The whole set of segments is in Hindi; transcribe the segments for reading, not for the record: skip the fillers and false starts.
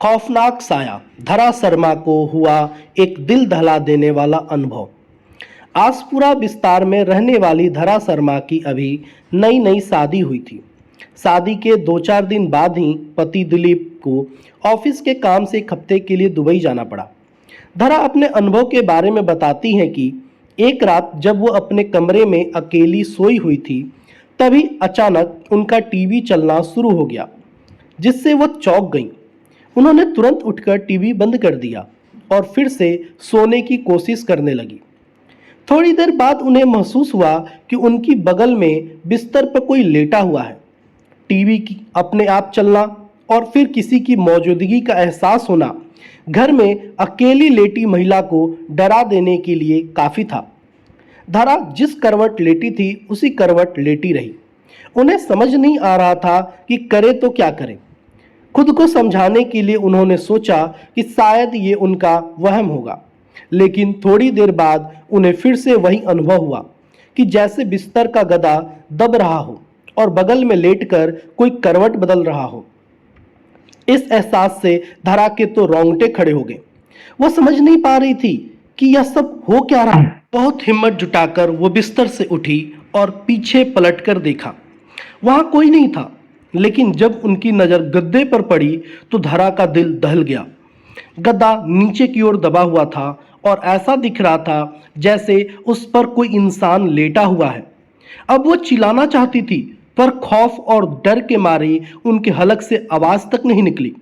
खौफनाक साया, धरा शर्मा को हुआ एक दिल दहला देने वाला अनुभव। आसपुरा विस्तार में रहने वाली धरा शर्मा की अभी नई नई शादी हुई थी। शादी के 2-4 दिन बाद ही पति दिलीप को ऑफिस के काम से एक हफ्ते के लिए दुबई जाना पड़ा। धरा अपने अनुभव के बारे में बताती हैं कि एक रात जब वो अपने कमरे में अकेली सोई हुई थी, तभी अचानक उनका टीवी चलना शुरू हो गया, जिससे वो चौंक गईं। उन्होंने तुरंत उठकर टीवी बंद कर दिया और फिर से सोने की कोशिश करने लगी। थोड़ी देर बाद उन्हें महसूस हुआ कि उनकी बगल में बिस्तर पर कोई लेटा हुआ है। टीवी की अपने आप चलना और फिर किसी की मौजूदगी का एहसास होना घर में अकेली लेटी महिला को डरा देने के लिए काफ़ी था। धरा जिस करवट लेटी थी उसी करवट लेटी रही। उन्हें समझ नहीं आ रहा था कि करे तो क्या करे। खुद को समझाने के लिए उन्होंने सोचा कि शायद ये उनका वहम होगा, लेकिन थोड़ी देर बाद उन्हें फिर से वही अनुभव हुआ कि जैसे बिस्तर का गदा दब रहा हो और बगल में लेटकर कोई करवट बदल रहा हो। इस एहसास से धरा के तो रोंगटे खड़े हो गए। वो समझ नहीं पा रही थी कि यह सब हो क्या रहा है। बहुत हिम्मत जुटाकर वो बिस्तर से उठी और पीछे पलटकर देखा। वहां कोई नहीं था, लेकिन जब उनकी नज़र गद्दे पर पड़ी तो धरा का दिल दहल गया। गद्दा नीचे की ओर दबा हुआ था और ऐसा दिख रहा था जैसे उस पर कोई इंसान लेटा हुआ है। अब वो चिल्लाना चाहती थी, पर खौफ और डर के मारे उनके हलक से आवाज़ तक नहीं निकली।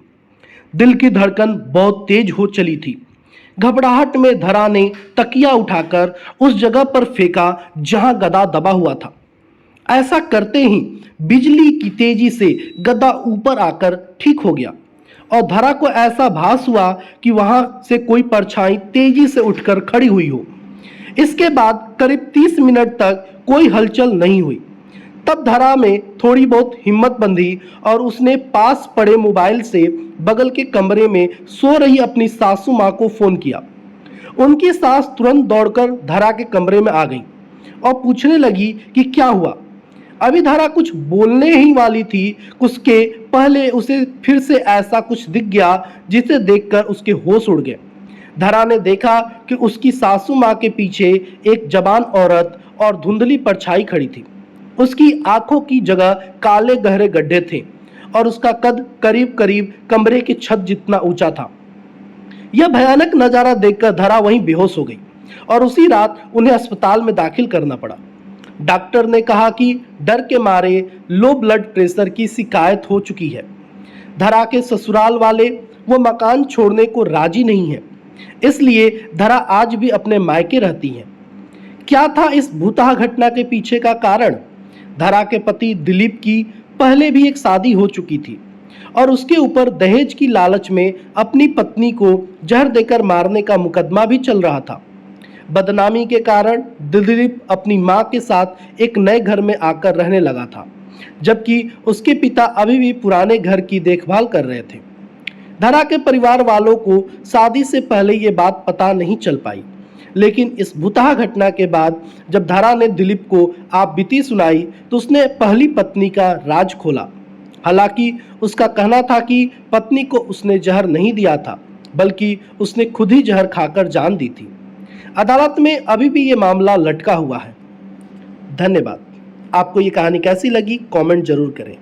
दिल की धड़कन बहुत तेज हो चली थी। घबराहट में धरा ने तकिया उठाकर उस जगह पर फेंका जहां गदा दबा हुआ था। ऐसा करते ही बिजली की तेजी से गदा ऊपर आकर ठीक हो गया और धरा को ऐसा भास हुआ कि वहां से कोई परछाई तेजी से उठकर खड़ी हुई हो। इसके बाद करीब 30 मिनट तक कोई हलचल नहीं हुई। तब धरा में थोड़ी बहुत हिम्मत बंधी और उसने पास पड़े मोबाइल से बगल के कमरे में सो रही अपनी सासू माँ को फोन किया। उनकी सास तुरंत दौड़कर धरा के कमरे में आ गई और पूछने लगी कि क्या हुआ। अभी धरा कुछ बोलने ही वाली थी, उसके पहले उसे फिर से ऐसा कुछ दिख गया जिसे देखकर उसके होश उड़ गए। धरा ने देखा कि उसकी सासू माँ के पीछे एक जवान औरत और धुंधली परछाई खड़ी थी। उसकी आंखों की जगह काले गहरे गड्ढे थे और उसका कद करीब करीब कमरे की छत जितना ऊंचा था। यह भयानक नज़ारा देखकर धरा वहीं बेहोश हो गई और उसी रात उन्हें अस्पताल में दाखिल करना पड़ा। डॉक्टर ने कहा कि डर के मारे लो ब्लड प्रेशर की शिकायत हो चुकी है। धरा के ससुराल वाले वो मकान छोड़ने को राजी नहीं है, इसलिए धरा आज भी अपने मायके रहती हैं। क्या था इस भूतहा घटना के पीछे का कारण? धरा के पति दिलीप की पहले भी एक शादी हो चुकी थी और उसके ऊपर दहेज की लालच में अपनी पत्नी को जहर देकर मारने का मुकदमा भी चल रहा था। बदनामी के कारण दिलीप अपनी मां के साथ एक नए घर में आकर रहने लगा था, जबकि उसके पिता अभी भी पुराने घर की देखभाल कर रहे थे। धरा के परिवार वालों को शादी से पहले ये बात पता नहीं चल पाई, लेकिन इस भुतहा घटना के बाद जब धरा ने दिलीप को आप बीती सुनाई तो उसने पहली पत्नी का राज खोला। हालांकि उसका कहना था कि पत्नी को उसने जहर नहीं दिया था, बल्कि उसने खुद ही जहर खाकर जान दी थी। अदालत में अभी भी ये मामला लटका हुआ है। धन्यवाद। आपको ये कहानी कैसी लगी कमेंट जरूर करें।